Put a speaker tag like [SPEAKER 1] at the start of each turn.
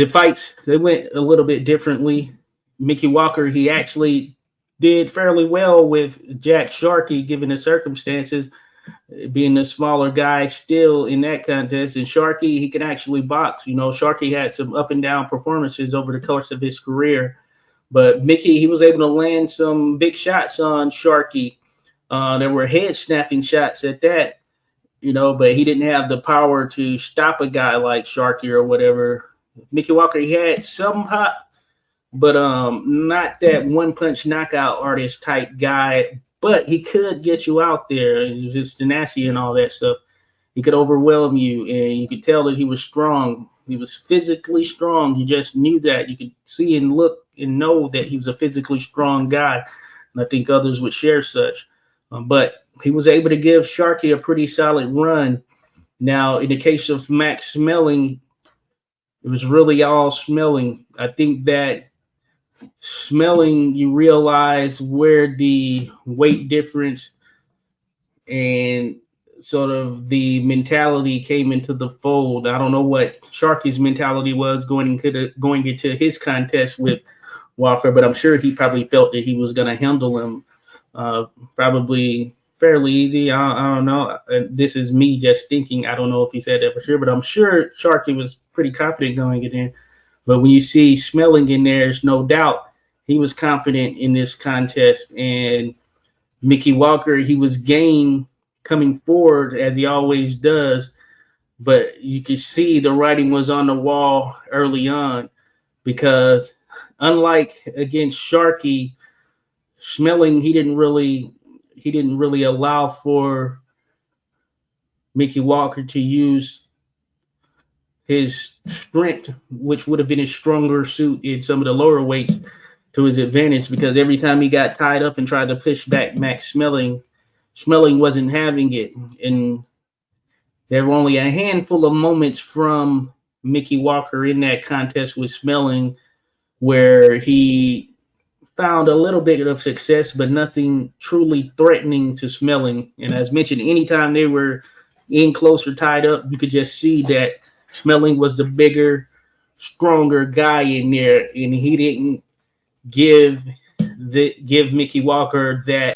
[SPEAKER 1] The fights, they went a little bit differently. Mickey Walker, he actually did fairly well with Jack Sharkey given the circumstances, being the smaller guy still in that contest. And Sharkey, he can actually box. You know, Sharkey had some up and down performances over the course of his career. But Mickey, he was able to land some big shots on Sharkey. There were head snapping shots at that, you know, but he didn't have the power to stop a guy like Sharkey or whatever. Mickey Walker, he had some pop, but not that one punch knockout artist type guy. But he could get you out there. It was just tenacity and all that stuff. He could overwhelm you, and you could tell that he was strong. He was physically strong. You just knew that. You could see and look and know that he was a physically strong guy. And I think others would share such. But he was able to give Sharkey a pretty solid run. Now, in the case of Max Schmeling, it was really all Schmeling. I think that Schmeling, you realize where the weight difference and sort of the mentality came into the fold. I don't know what Sharky's mentality was going into his contest with Walker, but I'm sure he probably felt that he was going to handle him probably fairly easy. I don't know. This is me just thinking. I don't know if he said that for sure, but I'm sure Sharky was pretty confident going in there. But when you see Schmeling in there, there's no doubt he was confident in this contest. And Mickey Walker, he was game coming forward as he always does. But you could see the writing was on the wall early on because unlike against Sharkey, Schmeling, he didn't really allow for Mickey Walker to use his strength, which would have been his stronger suit in some of the lower weights, to his advantage, because every time he got tied up and tried to push back Max Schmeling, Schmeling wasn't having it. And there were only a handful of moments from Mickey Walker in that contest with Schmeling where he found a little bit of success, but nothing truly threatening to Schmeling. And as mentioned, anytime they were in closer tied up, you could just see that Schmeling was the bigger, stronger guy in there, and he didn't give Mickey Walker that